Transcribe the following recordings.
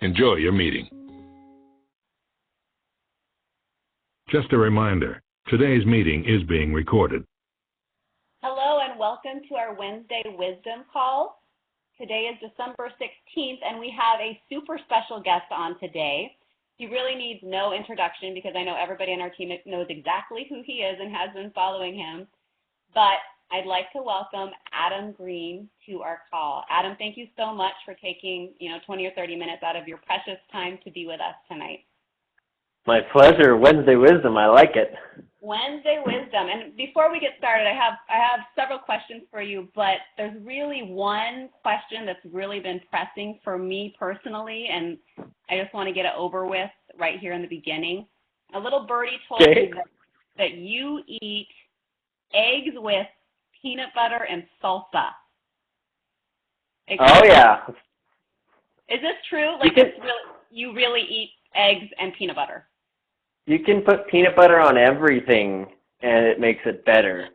Enjoy your meeting. Just a reminder, today's meeting is being recorded. Hello and welcome to our Wednesday Wisdom Call. Today is December 16th and we have a super special guest on today. He really needs no introduction because I know everybody on our team knows exactly who he is and has been following him. But I'd like to welcome Adam Green to our call. Adam, thank you so much for taking 20 or 30 minutes out of your precious time to be with us tonight. My pleasure. Wednesday Wisdom. I like it. Wednesday Wisdom. And before we get started, I have several questions for you, but there's really one question that's really been pressing for me personally, and I just want to get it over with right here in the beginning. A little birdie told me that you eat eggs with peanut butter and salsa. Oh, yeah. Is this true? You really eat eggs and peanut butter? You can put peanut butter on everything, and it makes it better.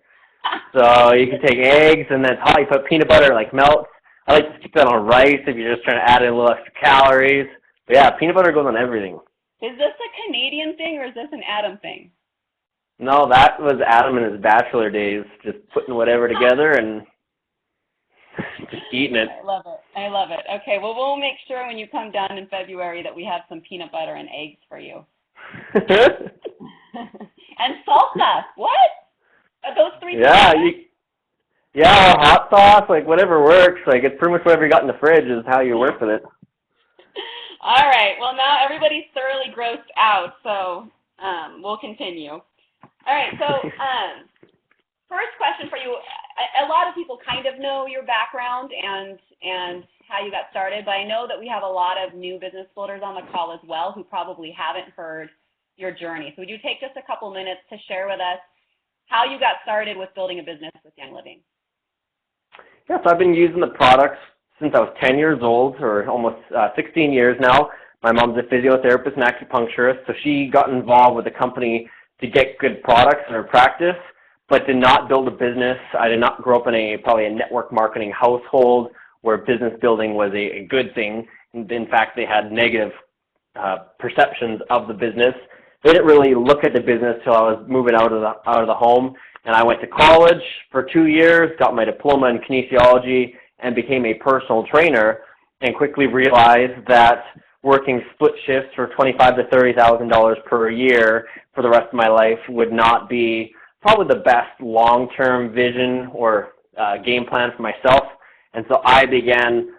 So you can take eggs, and then it's hot. You put peanut butter, like melts. I like to stick that on rice if you're just trying to add in a little extra calories. But yeah, peanut butter goes on everything. Is this a Canadian thing, or is this an Adam thing? No, that was Adam in his bachelor days, just putting whatever together and just eating it. I love it. I love it. Okay, well, we'll make sure when you come down in February that we have some peanut butter and eggs for you. And salsa. What? Are those three things? Yeah, hot sauce, like whatever works. Like it's pretty much whatever you got in the fridge is how you work with it. All right. Well, now everybody's thoroughly grossed out, so we'll continue. All right, so first question for you. A lot of people kind of know your background and how you got started, but I know that we have a lot of new business builders on the call as well who probably haven't heard your journey. So would you take just a couple minutes to share with us how you got started with building a business with Young Living? Yes, I've been using the products since I was 10 years old, or almost 16 years now. My mom's a physiotherapist and acupuncturist, so she got involved with the company to get good products in her practice, but did not build a business. I did not grow up in probably a network marketing household where business building was a good thing. In fact, they had negative perceptions of the business. They didn't really look at the business till I was moving out of the home, and I went to college for 2 years, got my diploma in kinesiology, and became a personal trainer, and quickly realized that working split shifts for $25,000 to $30,000 per year for the rest of my life would not be probably the best long-term vision or game plan for myself. And so I became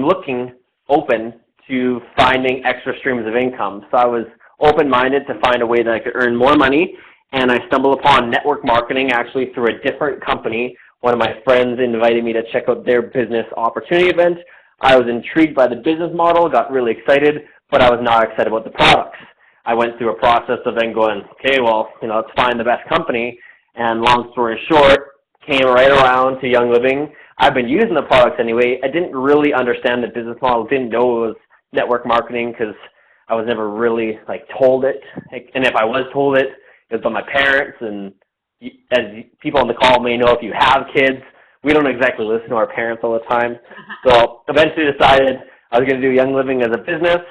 looking open to finding extra streams of income. So I was open-minded to find a way that I could earn more money, and I stumbled upon network marketing actually through a different company. One of my friends invited me to check out their business opportunity event. I was intrigued by the business model, got really excited, but I was not excited about the products. I went through a process of then going, okay, well, let's find the best company. And long story short, came right around to Young Living. I've been using the products anyway. I didn't really understand the business model, didn't know it was network marketing because I was never really told it. And if I was told it, it was by my parents. And as people on the call may know, if you have kids, we don't exactly listen to our parents all the time. So eventually decided I was going to do Young Living as a business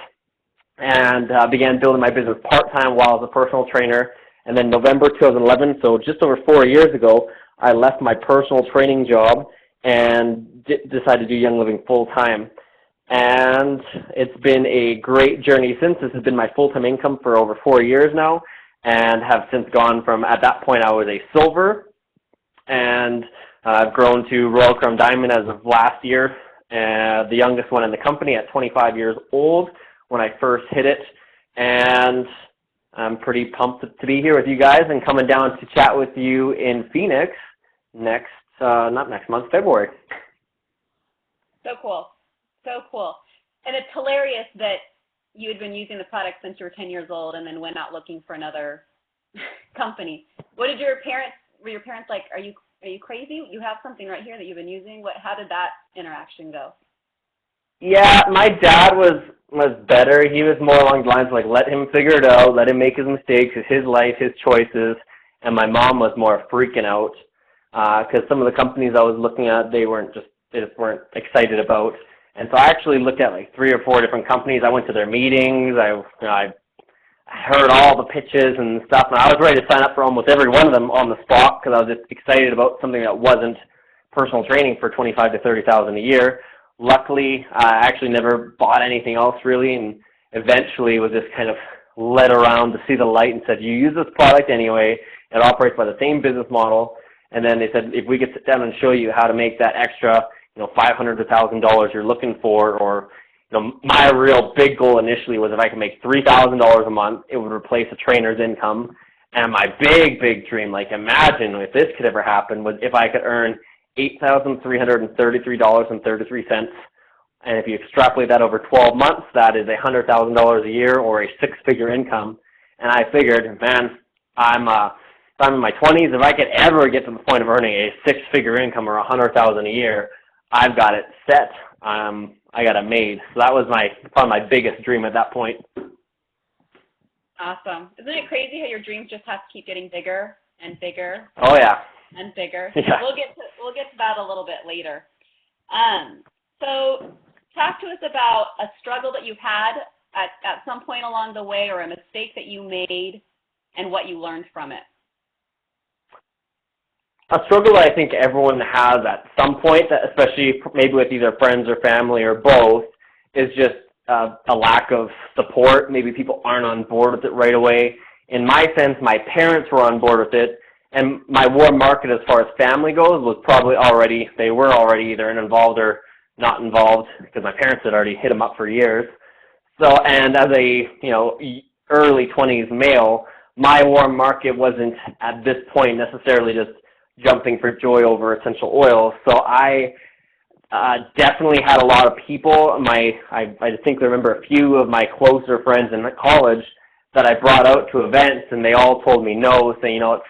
and began building my business part-time while I was a personal trainer. And then November 2011, so just over 4 years ago, I left my personal training job and decided to do Young Living full-time. And it's been a great journey since. This has been my full-time income for over 4 years now, and have since gone from, at that point I was a silver, and I've grown to Royal Crown Diamond as of last year, the youngest one in the company at 25 years old when I first hit it. And I'm pretty pumped to be here with you guys and coming down to chat with you in Phoenix not next month, February. So cool. So cool. And it's hilarious that you had been using the product since you were 10 years old and then went out looking for another company. What did were your parents like, are you crazy? You have something right here that you've been using. How did that interaction go? Yeah, my dad was better. He was more along the lines of let him figure it out, let him make his mistakes, it's his life, his choices. And my mom was more freaking out because some of the companies I was looking at, they just weren't excited about. And so I actually looked at like 3 or 4 different companies. I went to their meetings. I heard all the pitches and stuff, and I was ready to sign up for almost every one of them on the spot because I was just excited about something that wasn't personal training for $25,000 to $30,000 a year. Luckily, I actually never bought anything else really, and eventually was just kind of led around to see the light and said, you use this product anyway, it operates by the same business model, and then they said, if we could sit down and show you how to make that extra, $500 to $1,000 you're looking for, or, my real big goal initially was if I could make $3,000 a month, it would replace a trainer's income. And my big, big dream, like imagine if this could ever happen, was if I could earn $8,333.33. And if you extrapolate that over 12 months, that is $100,000 a year or a 6-figure income. And I figured, man, if I'm in my 20s, if I could ever get to the point of earning a 6-figure income or $100,000 a year, I've got it set. I got it made. So that was probably my biggest dream at that point. Awesome. Isn't it crazy how your dreams just have to keep getting bigger and bigger? Oh yeah. And bigger. Yeah. We'll get to that a little bit later. So talk to us about a struggle that you've had at some point along the way, or a mistake that you made, and what you learned from it. A struggle that I think everyone has at some point, especially maybe with either friends or family or both, is just a lack of support. Maybe people aren't on board with it right away. In my sense, my parents were on board with it, and my warm market as far as family goes was probably they were already either involved or not involved, because my parents had already hit them up for years. So, and as a, early 20s male, my warm market wasn't at this point necessarily just jumping for joy over essential oils. So I definitely had a lot of people. I distinctly remember a few of my closer friends in college that I brought out to events, and they all told me no, saying, it's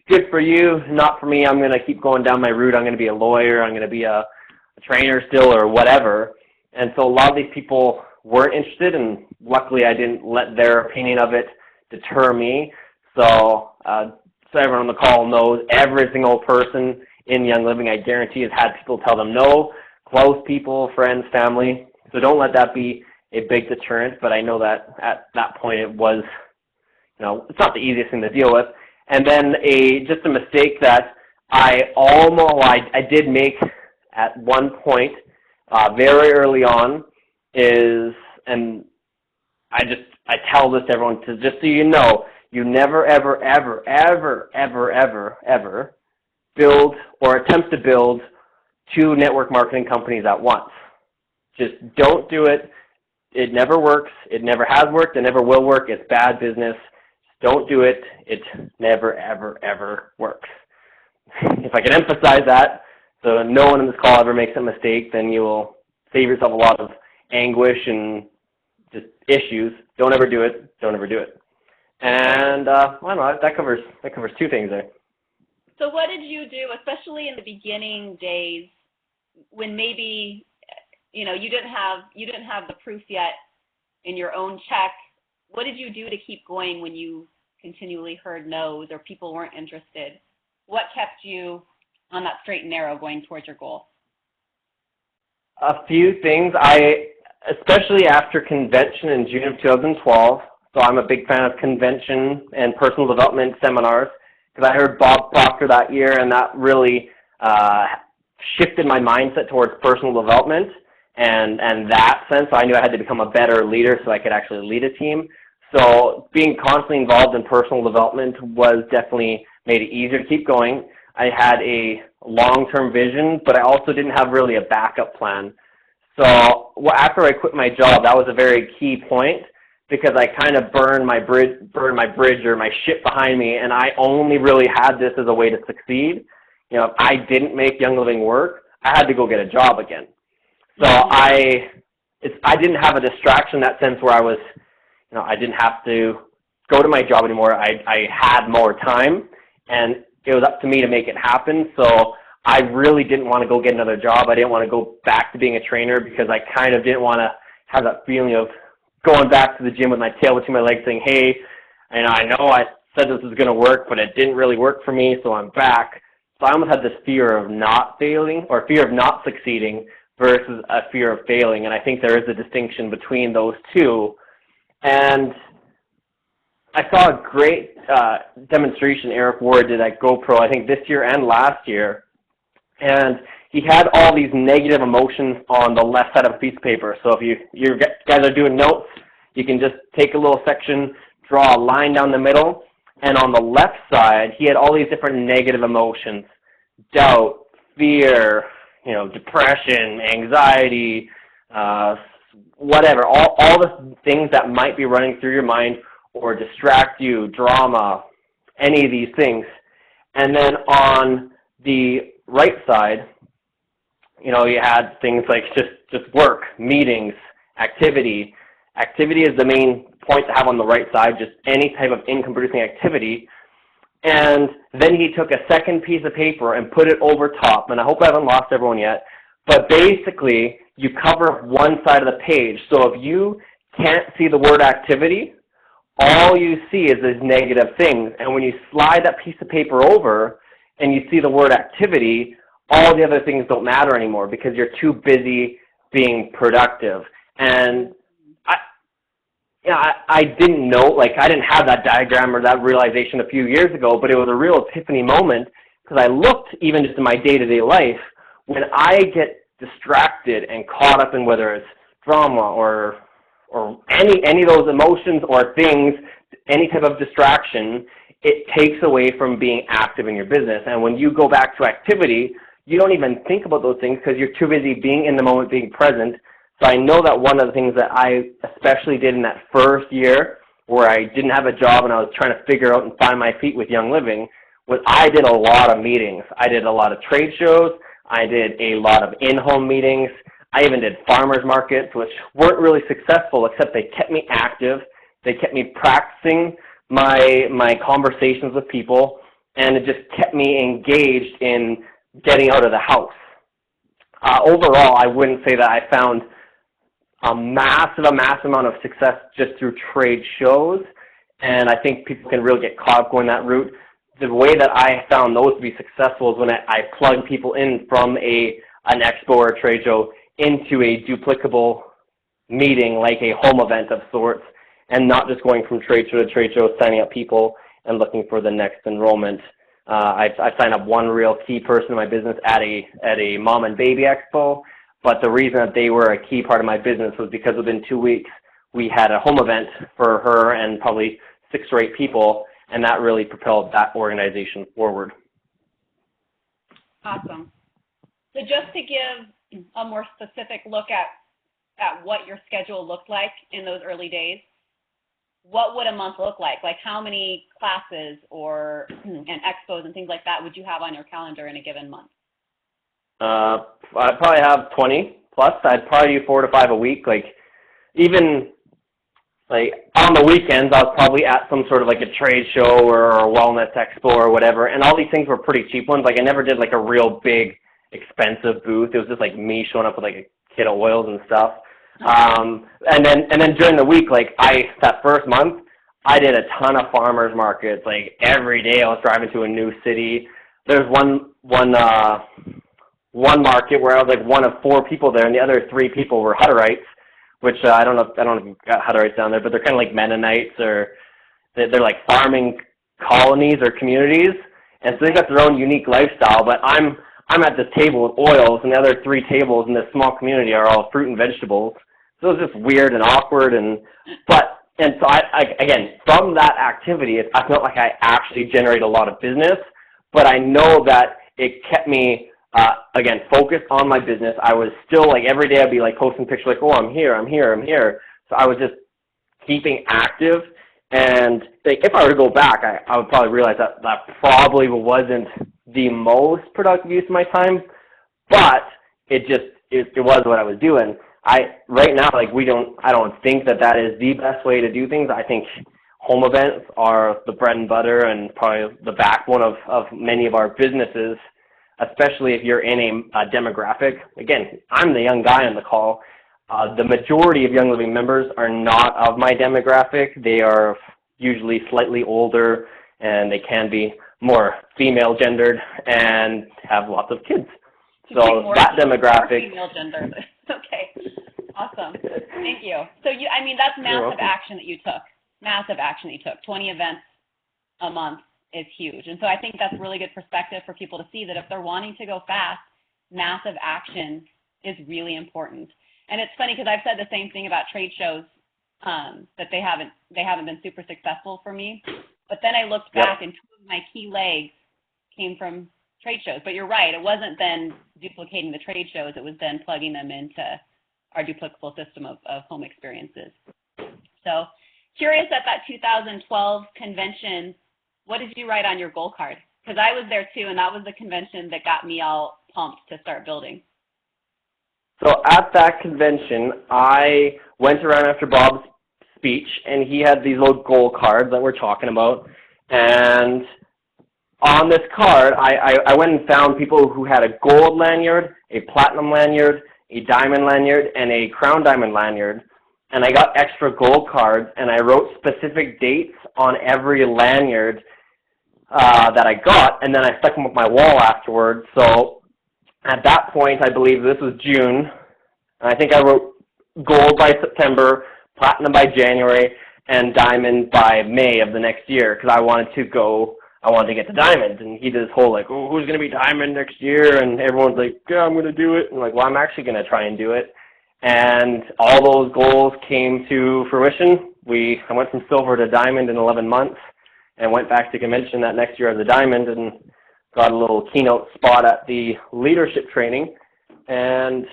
good for you, not for me. I'm going to keep going down my route. I'm going to be a lawyer. I'm going to be a trainer still, or whatever. And so a lot of these people weren't interested, and luckily I didn't let their opinion of it deter me. So everyone on the call knows every single person in Young Living, I guarantee, has had people tell them no, close people, friends, family. So don't let that be a big deterrent, but I know that at that point it was, it's not the easiest thing to deal with. And then just a mistake that I did make at one point very early on is, and I tell this to everyone, just so you know, you never, ever, ever, ever, ever, ever, ever build or attempt to build 2 network marketing companies at once. Just don't do it. It never works. It never has worked. It never will work. It's bad business. Don't do it. It never, ever, ever works. If I can emphasize that, so no one in this call ever makes a mistake, then you will save yourself a lot of anguish and just issues. Don't ever do it. Don't ever do it. And I don't know, that covers 2 things there. So what did you do, especially in the beginning days, when maybe you didn't have the proof yet in your own check? What did you do to keep going when you continually heard no's or people weren't interested? What kept you on that straight and narrow going towards your goal? A few things. Especially after convention in June of 2012, so I'm a big fan of convention and personal development seminars, because I heard Bob Proctor that year, and that really shifted my mindset towards personal development and that sense. So I knew I had to become a better leader so I could actually lead a team. So being constantly involved in personal development was definitely made it easier to keep going. I had a long-term vision, but I also didn't have really a backup plan. So after I quit my job, that was a very key point, because I kind of burned my bridge or my ship behind me, and I only really had this as a way to succeed. If I didn't make Young Living work, I had to go get a job again. So I didn't have a distraction in that sense where I was, I didn't have to go to my job anymore. I had more time, and it was up to me to make it happen. So I really didn't want to go get another job. I didn't want to go back to being a trainer, because I kind of didn't want to have that feeling of going back to the gym with my tail between my legs saying, hey, I know I said this was going to work, but it didn't really work for me, so I'm back. So I almost had this fear of not failing, or fear of not succeeding, versus a fear of failing. And I think there is a distinction between those two. And I saw a great demonstration Eric Ward did at GoPro, I think this year and last year. And he had all these negative emotions on the left side of a piece of paper. So if you guys are doing notes, you can just take a little section, draw a line down the middle, and on the left side, he had all these different negative emotions: doubt, fear, depression, anxiety, whatever, all the things that might be running through your mind or distract you, drama, any of these things. And then on the right side, you had things like just work, meetings, activity. Activity is the main point to have on the right side, just any type of income-producing activity. And then he took a second piece of paper and put it over top, and I hope I haven't lost everyone yet, but basically you cover one side of the page. So if you can't see the word activity, all you see is these negative things. And when you slide that piece of paper over and you see the word activity, all the other things don't matter anymore because you're too busy being productive. And I didn't know, I didn't have that diagram or that realization a few years ago, but it was a real epiphany moment because I looked even just in my day-to-day life, when I get distracted and caught up in whether it's drama or any of those emotions or things, any type of distraction, it takes away from being active in your business. And when you go back to activity, you don't even think about those things because you're too busy being in the moment, being present. So I know that one of the things that I especially did in that first year where I didn't have a job and I was trying to figure out and find my feet with Young Living was I did a lot of meetings. I did a lot of trade shows. I did a lot of in-home meetings. I even did farmers markets, which weren't really successful, except they kept me active. They kept me practicing my conversations with people, and it just kept me engaged in getting out of the house. Overall, I wouldn't say that I found a massive amount of success just through trade shows, and I think people can really get caught up going that route. The way that I found those to be successful is when I plug people in from an expo or a trade show into a duplicable meeting, like a home event of sorts, and not just going from trade show to trade show, signing up people and looking for the next enrollment. I signed up one real key person in my business at a mom and baby expo, but the reason that they were a key part of my business was because within 2 weeks we had a home event for her and probably 6 or 8 people, and that really propelled that organization forward. Awesome. So just to give a more specific look at what your schedule looked like in those early days, what would a month look like? Like how many classes and expos and things like that would you have on your calendar in a given month? I'd probably have 20 plus. I'd probably do 4 to 5 a week. Even on the weekends, I was probably at some sort of a trade show or a wellness expo or whatever, and all these things were pretty cheap ones. I never did a real big expensive booth. It was just me showing up with a kit of oils and stuff. And then during the week, that first month, I did a ton of farmers markets. Every day I was driving to a new city. There's one market where I was one of 4 people there, and the other 3 people were Hutterites, which I don't know if you've got Hutterites down there, but they're kind of like Mennonites, or they're farming colonies or communities, and so they've got their own unique lifestyle. But I'm at this table with oils, and the other 3 tables in this small community are all fruit and vegetables. So it was just weird and awkward, and so I again, from that activity, I felt like I actually generated a lot of business, but I know that it kept me, again, focused on my business. I was still, every day I'd be, posting pictures, oh, I'm here. So I was just keeping active, and, if I were to go back, I would probably realize that probably wasn't the most productive use of my time, but it was what I was doing. Right now, I don't think that is the best way to do things. I think home events are the bread and butter and probably the backbone of many of our businesses, especially if you're in a demographic. Again, I'm the young guy on the call. The majority of Young Living members are not of my demographic. They are usually slightly older, and they can be more female gendered and have lots of kids. So that demographic. More female gender. Okay. Awesome. Thank you. So I mean, that's massive action that you took. Massive action that you took. 20 events a month is huge. And so I think that's really good perspective for people to see that if they're wanting to go fast, massive action is really important. And it's funny because I've said the same thing about trade shows, that they haven't been super successful for me. But then I looked back and two of my key legs came from trade shows. But you're right, it wasn't then duplicating the trade shows, it was then plugging them into our duplicable system of home experiences. So curious at that 2012 convention, what did you write on your goal card? Because I was there too, and that was the convention that got me all pumped to start building. So at that convention, I went around after Bob's speech, and he had these little goal cards that we're talking about. And on this card, I went and found people who had a gold lanyard, a platinum lanyard, a diamond lanyard, and a crown diamond lanyard. And I got extra gold cards, and I wrote specific dates on every lanyard that I got, and then I stuck them up my wall afterwards. So at that point, I believe this was June, and I think I wrote gold by September, platinum by January, and diamond by May of the next year, because I wanted to get the diamond. And he did this whole, like, oh, who's going to be diamond next year? And everyone's like, yeah, I'm going to do it. And I'm like, well, I'm actually going to try and do it. And all those goals came to fruition. I went from silver to diamond in 11 months and went back to convention that next year as a diamond and got a little keynote spot at the leadership training. And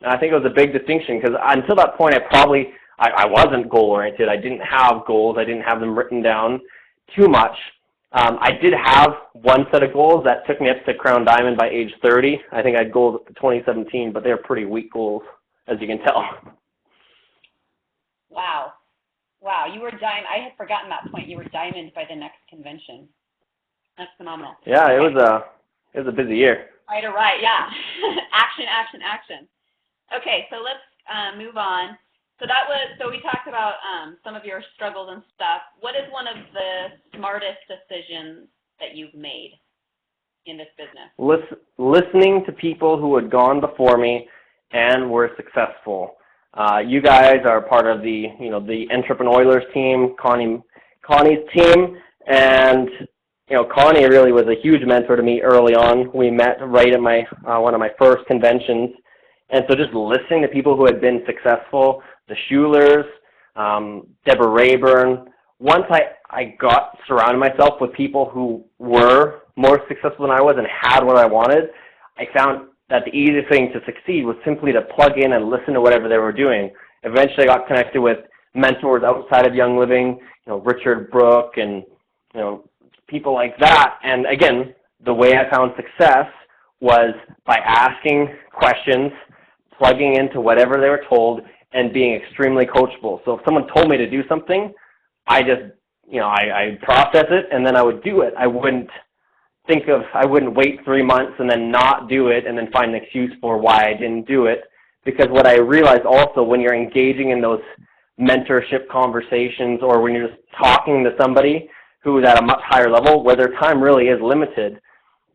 I think it was a big distinction because until that point, I wasn't goal-oriented. I didn't have goals. I didn't have them written down too much. I did have one set of goals that took me up to Crown Diamond by age 30. I think I had goals up to 2017, but they were pretty weak goals, as you can tell. Wow. Wow, you were diamond. I had forgotten that point. You were diamond by the next convention. That's phenomenal. Yeah, it was a busy year. Right, yeah. Action. Okay, so let's move on. So we talked about some of your struggles and stuff. What is one of the smartest decisions that you've made in this business? Listening to people who had gone before me and were successful. You guys are part of the Entrepreneurs team, Connie's team, and Connie really was a huge mentor to me early on. We met right at my one of my first conventions, and so just listening to people who had been successful, the Schulers, Deborah Rayburn. Once I got surrounded myself with people who were more successful than I was and had what I wanted, I found that the easiest thing to succeed was simply to plug in and listen to whatever they were doing. Eventually I got connected with mentors outside of Young Living, Richard Brook and, people like that. And again, the way I found success was by asking questions, plugging into whatever they were told, and being extremely coachable. So if someone told me to do something, I just, I process it and then I would do it. I wouldn't wait 3 months and then not do it and then find an excuse for why I didn't do it. Because what I realized also when you're engaging in those mentorship conversations or when you're just talking to somebody who is at a much higher level where their time really is limited,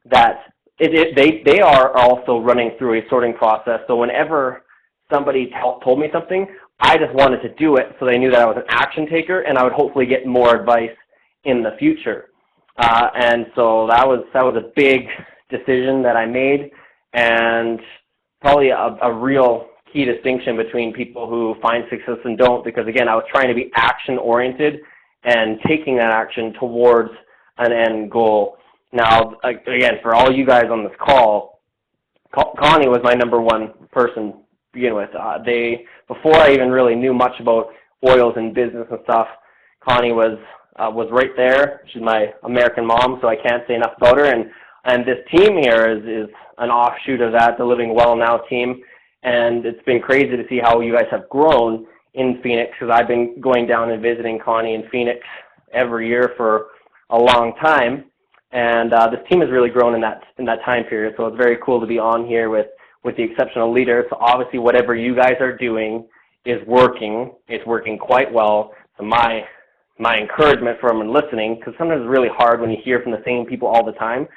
that they are also running through a sorting process. So whenever somebody told me something, I just wanted to do it so they knew that I was an action taker and I would hopefully get more advice in the future. And so that was a big decision that I made, and probably a real key distinction between people who find success and don't, because again, I was trying to be action oriented and taking that action towards an end goal. Now, again, for all you guys on this call, Connie was my number one person to begin with. Before I even really knew much about oils and business and stuff, Connie was right there. She's my American mom, so I can't say enough about her. And this team here is an offshoot of that, the Living Well Now team. And it's been crazy to see how you guys have grown in Phoenix, because I've been going down and visiting Connie in Phoenix every year for a long time. And this team has really grown in that time period. So it's very cool to be on here with the exceptional leaders. So obviously whatever you guys are doing is working. It's working quite well. So my encouragement for them and listening, because sometimes it's really hard when you hear from the same people all the time.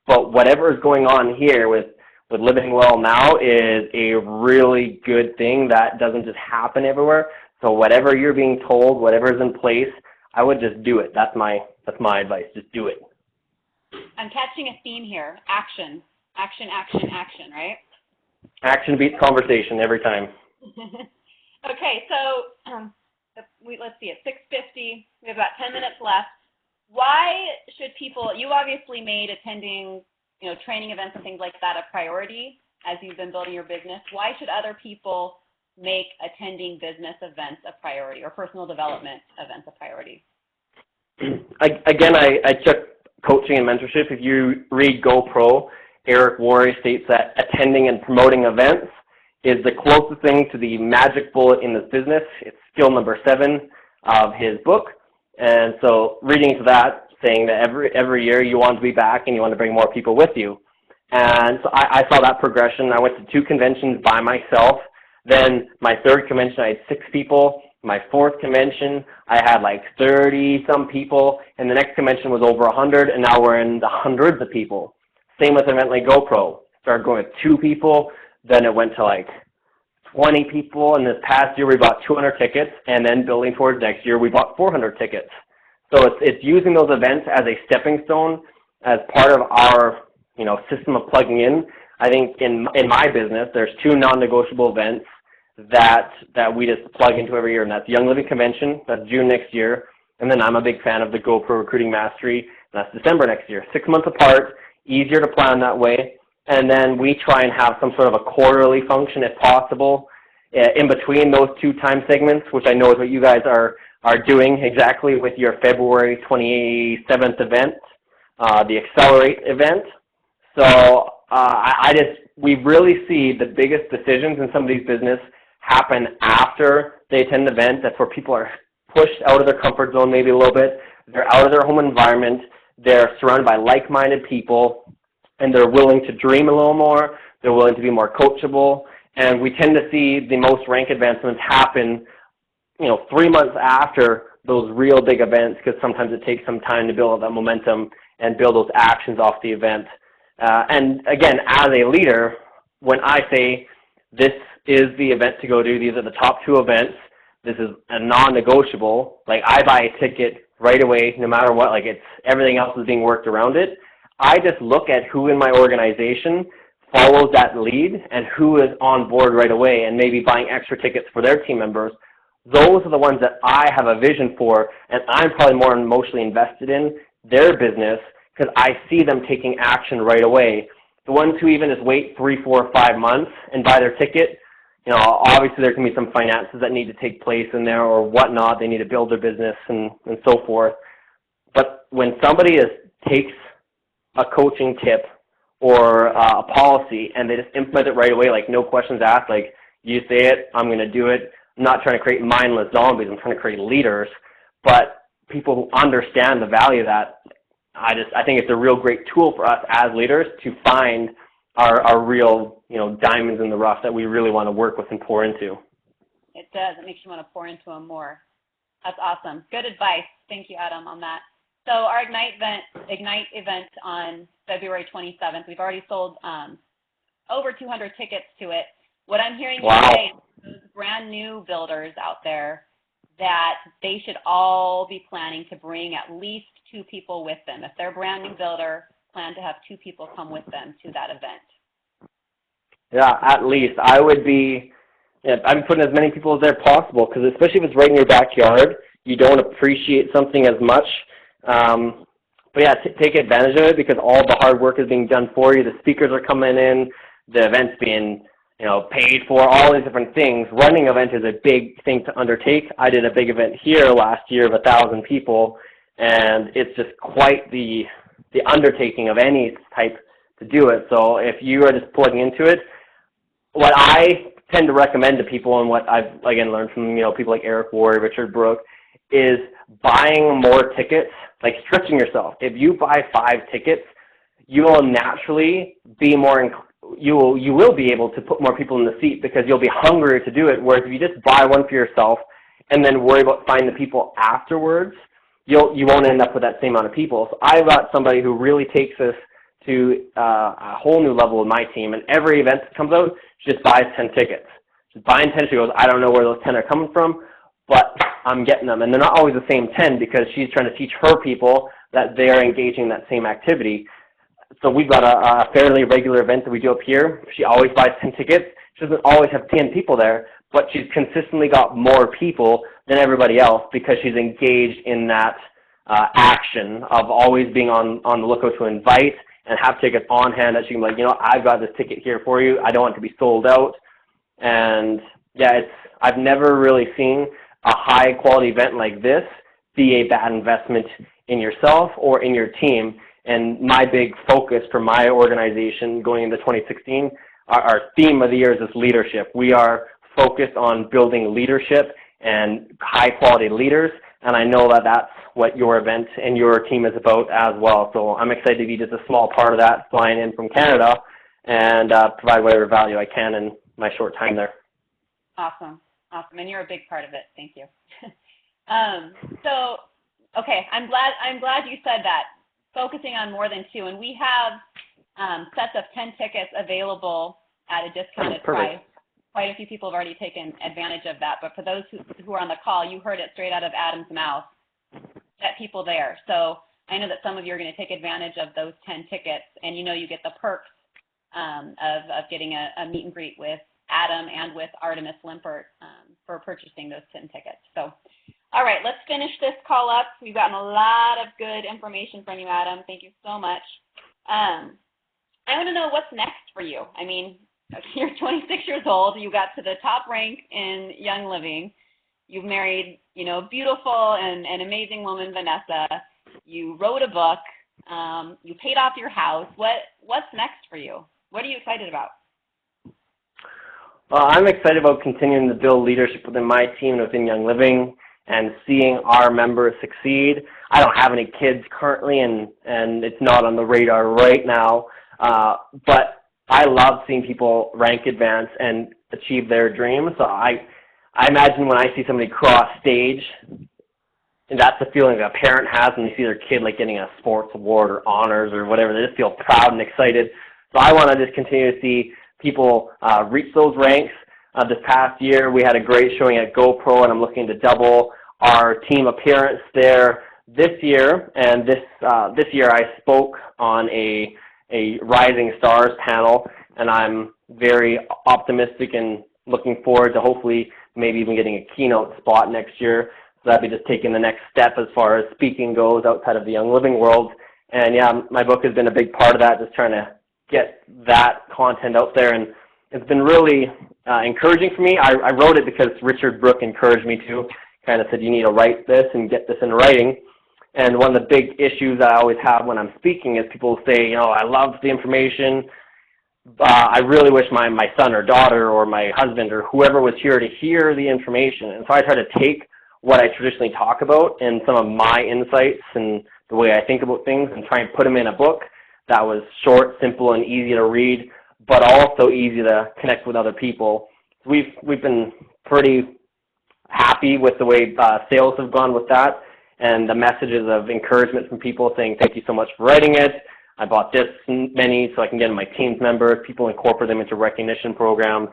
But whatever is going on here with with Living Well now is a really good thing that doesn't just happen everywhere. So whatever you're being told, whatever's in place, I would just do it. That's my advice. Just do it. I'm catching a theme here. Action. Action, action, action, right? Action beats conversation every time. Okay, so let's see, it's 6:50. We have about 10 minutes left. Why should people, you obviously made attending, training events and things like that a priority as you've been building your business. Why should other people make attending business events a priority or personal development events a priority? Again, I took coaching and mentorship. If you read GoPro, Eric Worre states that attending and promoting events is the closest thing to the magic bullet in this business. It's skill number 7 of his book. And so reading into that, saying that every year you want to be back and you want to bring more people with you. And so I saw that progression. I went to 2 conventions by myself. Then my 3rd convention, I had 6 people. My 4th convention, I had like 30-some people. And the next convention was over 100, and now we're in the hundreds of people. Same with an event like GoPro. Started going with 2 people. Then it went to like 20 people. And this past year, we bought 200 tickets. And then building towards next year, we bought 400 tickets. So it's using those events as a stepping stone, as part of our system of plugging in. I think in my business, there's 2 non-negotiable events that we just plug into every year, and that's Young Living Convention. That's June next year. And then I'm a big fan of the GoPro Recruiting Mastery. And that's December next year. 6 months apart, easier to plan that way. And then we try and have some sort of a quarterly function if possible in between those 2 time segments, which I know is what you guys are doing exactly with your February 27th event, the Accelerate event. So we really see the biggest decisions in some of these businesses happen after they attend the event. That's where people are pushed out of their comfort zone maybe a little bit. They're out of their home environment. They're surrounded by like-minded people, and they're willing to dream a little more. They're willing to be more coachable. And we tend to see the most rank advancements happen 3 months after those real big events, because sometimes it takes some time to build up that momentum and build those actions off the event. And again, as a leader, when I say this is the event to go to, these are the top 2 events, this is a non-negotiable, like I buy a ticket right away no matter what, like everything else is being worked around it. I just look at who in my organization follows that lead and who is on board right away and maybe buying extra tickets for their team members. Those are the ones that I have a vision for, and I'm probably more emotionally invested in their business because I see them taking action right away. The ones who even just wait 3, 4, 5 months and buy their ticket, obviously there can be some finances that need to take place in there or whatnot. They need to build their business and so forth. But when somebody takes a coaching tip or a policy and they just implement it right away, like no questions asked, like you say it, I'm going to do it. I'm not trying to create mindless zombies. I'm trying to create leaders. But people who understand the value of that, I think it's a real great tool for us as leaders to find our real, diamonds in the rough that we really want to work with and pour into. It does. It makes you want to pour into them more. That's awesome. Good advice. Thank you, Adam, on that. So our Ignite event on February 27th, we've already sold over 200 tickets to it. What I'm hearing today is those brand new builders out there that they should all be planning to bring at least 2 people with them. If they're a brand new builder, plan to have 2 people come with them to that event. Yeah, at least. I'd be putting as many people as there possible, because especially if it's right in your backyard, you don't appreciate something as much. But yeah, take advantage of it, because all the hard work is being done for you. The speakers are coming in, the event's being paid for, all these different things. Running an event is a big thing to undertake. I did a big event here last year of 1,000 people, and it's just quite the undertaking of any type to do it. So if you are just plugging into it, what I tend to recommend to people, and what I've again learned from people like Eric Worre, Richard Brooke, is buying more tickets, like stretching yourself. If you buy 5 tickets, you will naturally be you will be able to put more people in the seat, because you'll be hungrier to do it. Whereas if you just buy one for yourself and then worry about finding the people afterwards, you won't end up with that same amount of people. So I've got somebody who really takes this to a whole new level with my team. And every event that comes out, she just buys 10 tickets. She's buying 10. She goes, I don't know where those 10 are coming from, but I'm getting them. And they're not always the same 10 because she's trying to teach her people that they're engaging in that same activity. So we've got a fairly regular event that we do up here. She always buys 10 tickets. She doesn't always have 10 people there, but she's consistently got more people than everybody else because she's engaged in that action of always being on the lookout to invite and have tickets on hand that she can be like, you know, I've got this ticket here for you. I don't want it to be sold out. And yeah, I've never really seen a high quality event like this be a bad investment in yourself or in your team. And my big focus for my organization going into 2016, our theme of the year is this leadership. We are focused on building leadership and high quality leaders. And I know that that's what your event and your team is about as well. So I'm excited to be just a small part of that, flying in from Canada and provide whatever value I can in my short time there. Awesome. Awesome. And you're a big part of it. Thank you. So, okay, I'm glad you said that, focusing on more than 2. And we have sets of 10 tickets available at a discounted price. Quite a few people have already taken advantage of that. But for those who are on the call, you heard it straight out of Adam's mouth. Get people there. So I know that some of you are going to take advantage of those 10 tickets, and you know you get the perks of getting a meet and greet with Adam and with Artemis Limpert for purchasing those 10 tickets. So, all right, let's finish this call up. We've gotten a lot of good information from you, Adam. Thank you so much. I want to know what's next for you. I mean, you're 26 years old. You got to the top rank in Young Living. You've married, you know, beautiful and amazing woman, Vanessa. You wrote a book. You paid off your house. What's next for you? What are you excited about? Well, I'm excited about continuing to build leadership within my team and within Young Living and seeing our members succeed. I don't have any kids currently, and it's not on the radar right now, but I love seeing people rank, advance, and achieve their dreams. So I imagine when I see somebody cross stage, and that's the feeling that a parent has when you see their kid like getting a sports award or honors or whatever. They just feel proud and excited. So I want to just continue to see people reach those ranks. This past year, we had a great showing at GoPro, and I'm looking to double our team appearance there this year. And this year, I spoke on a Rising Stars panel, and I'm very optimistic and looking forward to hopefully maybe even getting a keynote spot next year. So that'd be just taking the next step as far as speaking goes outside of the Young Living world. And yeah, my book has been a big part of that, just trying to get that content out there. And it's been really encouraging for me. I wrote it because Richard Brooke encouraged me to, kind of said, you need to write this and get this in writing. And one of the big issues I always have when I'm speaking is people say, you know, I love the information. I really wish my son or daughter or my husband or whoever was here to hear the information. And so I try to take what I traditionally talk about and some of my insights and the way I think about things and try and put them in a book that was short, simple, and easy to read, but also easy to connect with other people. We've been pretty happy with the way sales have gone with that, and the messages of encouragement from people saying, thank you so much for writing it. I bought this many so I can get my team's members. People incorporate them into recognition programs,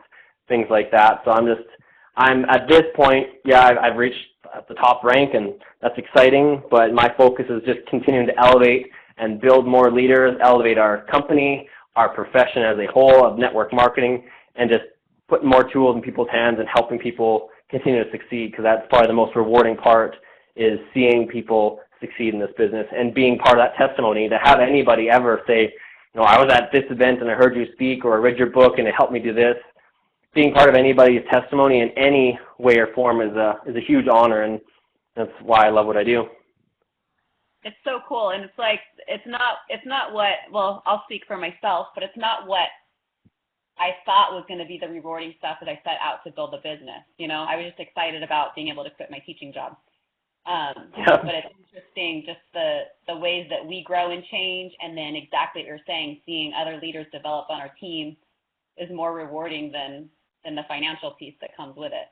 things like that. So I'm at this point, yeah, I've reached the top rank, and that's exciting, but my focus is just continuing to elevate and build more leaders, elevate our company, our profession as a whole of network marketing, and just putting more tools in people's hands and helping people continue to succeed, because that's probably the most rewarding part, is seeing people succeed in this business and being part of that testimony. To have anybody ever say, you know, I was at this event and I heard you speak, or I read your book and it helped me do this. Being part of anybody's testimony in any way or form is a huge honor, and that's why I love what I do. It's so cool, and it's like it's not what, well, I'll speak for myself, but it's not what I thought was going to be the rewarding stuff that I set out to build a business. You know, I was just excited about being able to quit my teaching job. But it's interesting just the ways that we grow and change, and then exactly what you're saying, seeing other leaders develop on our team is more rewarding than the financial piece that comes with it.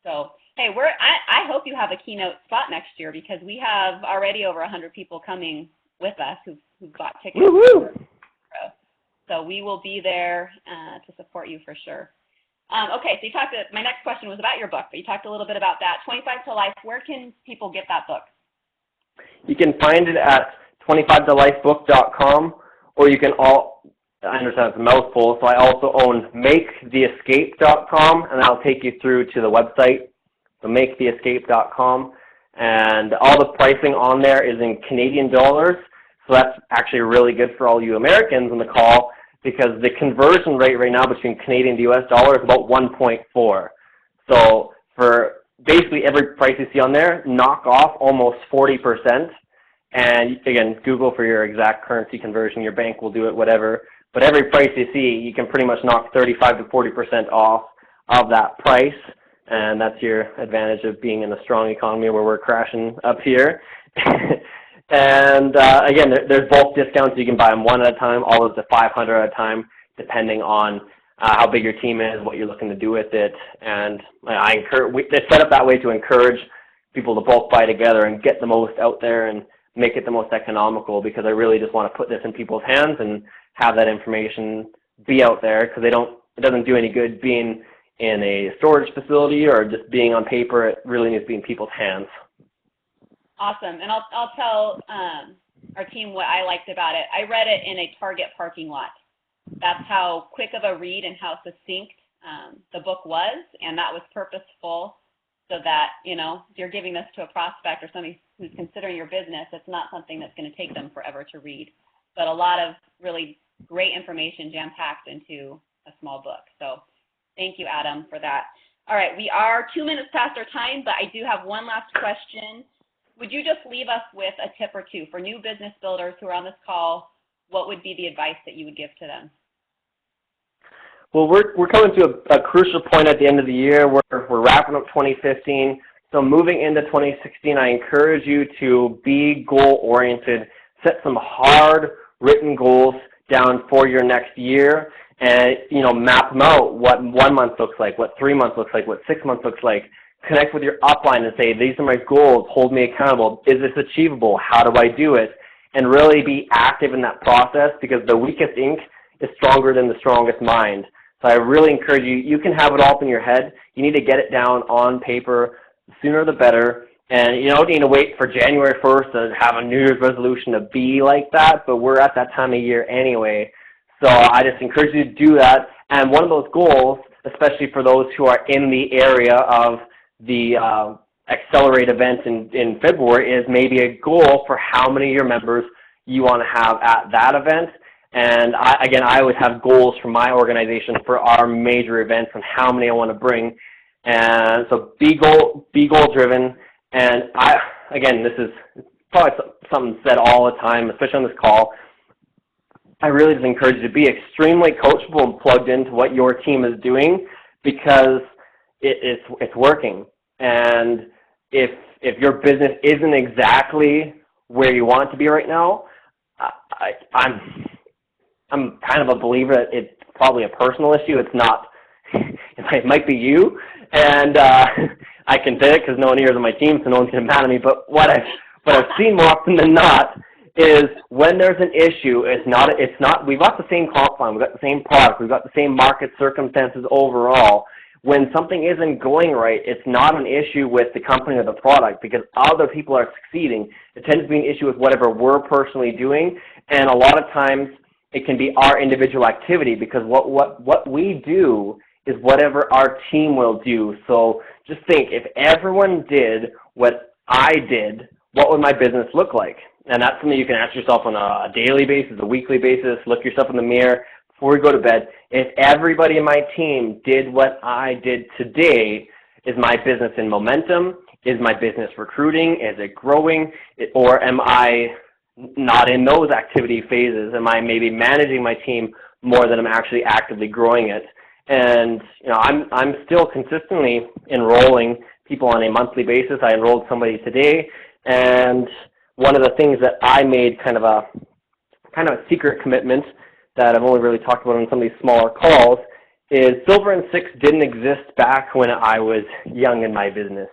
So, hey, I hope you have a keynote spot next year, because we have already over 100 people coming with us who've bought tickets. Woo-hoo. So we will be there to support you for sure. Okay, so my next question was about your book, but you talked a little bit about that. 25 to Life, where can people get that book? You can find it at 25tolifebook.com, or you can I understand it's a mouthful, so I also own maketheescape.com, and that'll take you through to the website, so maketheescape.com. And all the pricing on there is in Canadian dollars, so that's actually really good for all you Americans on the call, because the conversion rate right now between Canadian to US dollar is about 1.4. So for basically every price you see on there, knock off almost 40%. And again, Google for your exact currency conversion. Your bank will do it, whatever. But every price you see, you can pretty much knock 35 to 40% off of that price. And that's your advantage of being in a strong economy where we're crashing up here. And again, there's bulk discounts. You can buy them one at a time, all up to 500 at a time, depending on how big your team is, what you're looking to do with it. And it's set up that way to encourage people to bulk buy together and get the most out there and make it the most economical, because I really just want to put this in people's hands and have that information be out there, because it doesn't do any good being in a storage facility or just being on paper. It really needs to be in people's hands. Awesome. And I'll tell our team what I liked about it. I read it in a Target parking lot. That's how quick of a read and how succinct the book was, and that was purposeful, so that, if you're giving this to a prospect or somebody who's considering your business, it's not something that's going to take them forever to read. But a lot of really great information jam-packed into a small book. So thank you, Adam, for that. All right, we are 2 minutes past our time, but I do have one last question. Would you just leave us with a tip or two for new business builders who are on this call? What would be the advice that you would give to them? Well, we're coming to a crucial point at the end of the year. We're wrapping up 2015. So moving into 2016, I encourage you to be goal-oriented. Set some hard written goals down for your next year, and map them out. What 1 month looks like, what 3 months looks like, what 6 months looks like. Connect with your upline and say, these are my goals, hold me accountable. Is this achievable? How do I do it? And really be active in that process, because the weakest ink is stronger than the strongest mind. So I really encourage you, you can have it all up in your head. You need to get it down on paper. The sooner the better. And you don't need to wait for January 1st to have a New Year's resolution to be like that, but we're at that time of year anyway. So I just encourage you to do that. And one of those goals, especially for those who are in the area of the Accelerate event in February, is maybe a goal for how many of your members you want to have at that event. And I always have goals for my organization for our major events and how many I want to bring. And so be goal driven. And this is probably something said all the time, especially on this call. I really just encourage you to be extremely coachable and plugged into what your team is doing, because it's working. And if your business isn't exactly where you want it to be right now, I'm kind of a believer that it's probably a personal issue. It's not. It might be you, and I can say it because no one here is on my team, so no one's going to be mad at me. But what I've seen more often than not is when there's an issue, it's not. We've got the same comp line, we've got the same product, we've got the same market circumstances overall. When something isn't going right, it's not an issue with the company or the product, because other people are succeeding. It tends to be an issue with whatever we're personally doing, and a lot of times it can be our individual activity, because what we do is whatever our team will do. So just think, if everyone did what I did, what would my business look like? And that's something you can ask yourself on a daily basis, a weekly basis. Look yourself in the mirror before you go to bed. If everybody in my team did what I did today, is my business in momentum? Is my business recruiting? Is it growing? Or am I not in those activity phases? Am I maybe managing my team more than I'm actually actively growing it? And I'm still consistently enrolling people on a monthly basis. I enrolled somebody today, and one of the things that I made kind of a secret commitment that I've only really talked about on some of these smaller calls is Silver and Six didn't exist back when I was young in my business.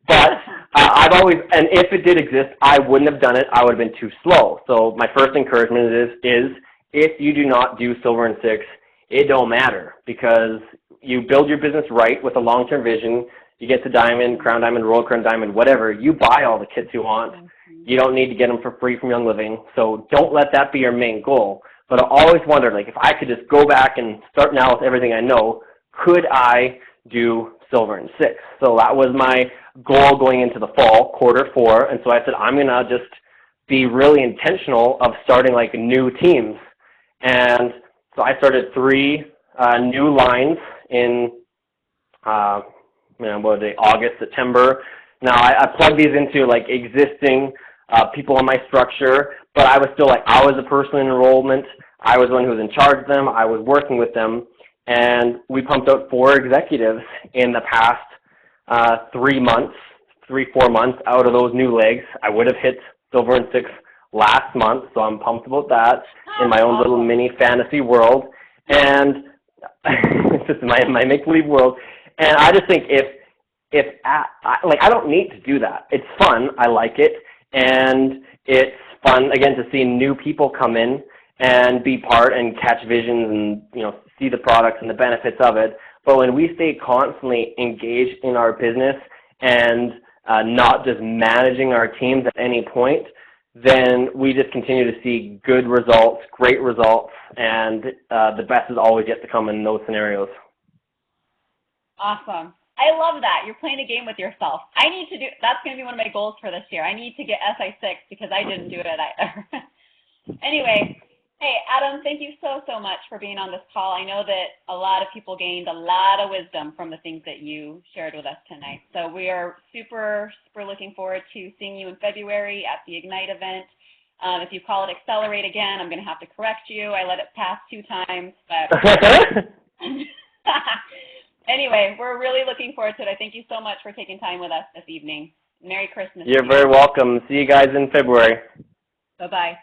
But I've always, and if it did exist, I wouldn't have done it. I would have been too slow. So my first encouragement is if you do not do Silver and Six, it don't matter, because you build your business right with a long-term vision. You get to Diamond, Crown Diamond, Royal Crown Diamond, whatever. You buy all the kits you want. You don't need to get them for free from Young Living. So don't let that be your main goal. But I always wondered, like, if I could just go back and start now with everything I know, could I do Silver and Six? So that was my goal going into the fall, Q4. And so I said, I'm going to just be really intentional of starting, like, new teams. And so I started 3 new lines in August, September. Now I plugged these into like existing people in my structure, but I was still like, I was the person in enrollment. I was the one who was in charge of them. I was working with them, and we pumped out 4 executives in the past 3 months, 3-4 months out of those new legs. I would have hit Silver and Six last month, so I'm pumped about that in my own little mini fantasy world. And it's just my make-believe world. And I just think I don't need to do that. It's fun. I like it. And it's fun, again, to see new people come in and be part and catch visions and, you know, see the products and the benefits of it. But when we stay constantly engaged in our business and not just managing our teams at any point, then we just continue to see good results, great results, and the best is always yet to come in those scenarios. Awesome. I love that. You're playing a game with yourself. I need to do, that's going to be one of my goals for this year. I need to get SI6 because I didn't do it either. Anyway, hey, Adam, thank you so much for being on this call. I know that a lot of people gained a lot of wisdom from the things that you shared with us tonight. So we are super looking forward to seeing you in February at the Ignite event. If you call it Accelerate again, I'm going to have to correct you. I let it pass 2 times, but anyway, we're really looking forward to it. I thank you so much for taking time with us this evening. Merry Christmas. You're very welcome. See you guys in February. Bye-bye.